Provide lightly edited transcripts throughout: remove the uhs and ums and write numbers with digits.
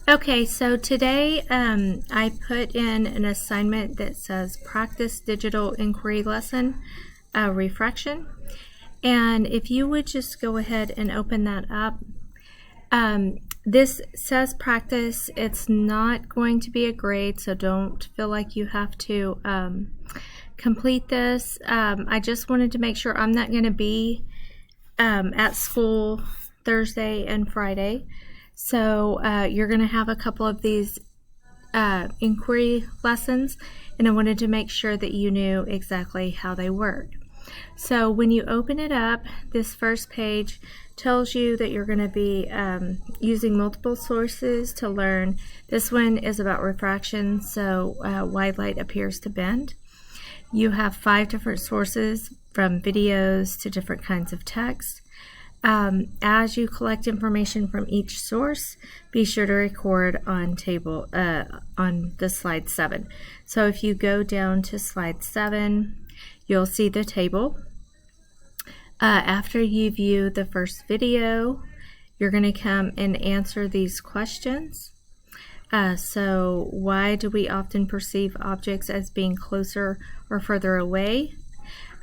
Okay, so today I put in an assignment that says Practice Digital Inquiry Lesson Refraction. And if you would just go ahead and open that up. This says practice. It's not going to be a grade, so don't feel like you have to complete this. I just wanted to make sure I'm not going to be at school Thursday and Friday. So you're going to have a couple of these inquiry lessons, and I wanted to make sure that you knew exactly how they work. So when you open it up, this first page tells you that you're going to be using multiple sources to learn. This one is about refraction, so why light appears to bend. You have 5 different sources, from videos to different kinds of text. As you collect information from each source, be sure to record on the slide 7. So if you go down to slide 7, you'll see the table. After you view the first video, you're going to come and answer these questions. So why do we often perceive objects as being closer or further away?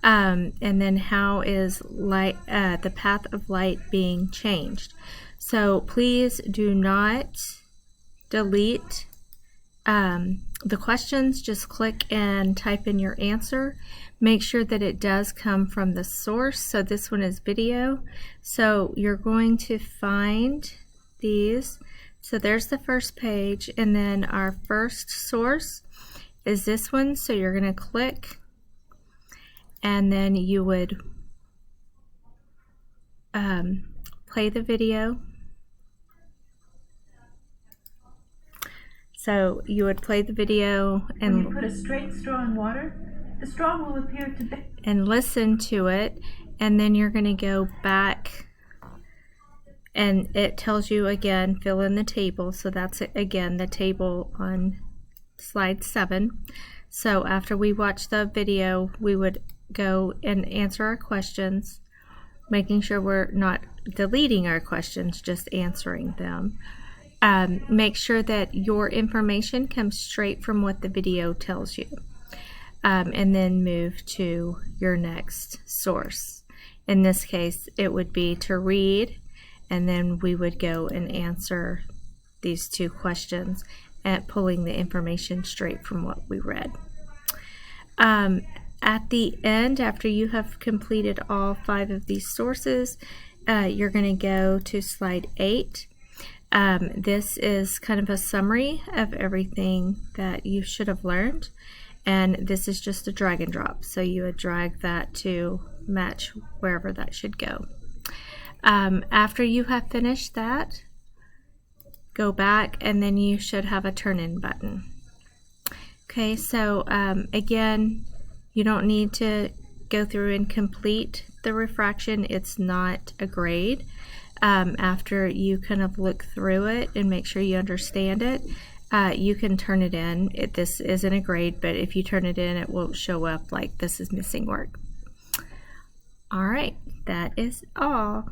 And then how is light, the path of light being changed? So please do not delete the questions. Just click and type in your answer. Make sure that it does come from the source. So this one is video. So you're going to find these. So there's the first page, and then our first source is this one. So you're going to click, and then you would play the video. So you would play the video and when you put a straight straw in water, the straw will appear to be and listen to it, and then you're going to go back, and it tells you again, fill in the table. So that's again the table on slide 7. So after we watch the video, we would go and answer our questions, making sure we're not deleting our questions, just answering them. Make sure that your information comes straight from what the video tells you, and then move to your next source. In this case, it would be to read, and then we would go and answer these 2 questions and pulling the information straight from what we read. At the end, after you have completed all 5 of these sources, you're going to go to slide 8. This is kind of a summary of everything that you should have learned, and this is just a drag and drop. So you would drag that to match wherever that should go. After you have finished that, go back, and then you should have a turn-in button. Okay, so again, you don't need to go through and complete the refraction. It's not a grade. After you kind of look through it and make sure you understand it, you can turn it in. This isn't a grade, but if you turn it in, it will show up like this is missing work. All right, that is all.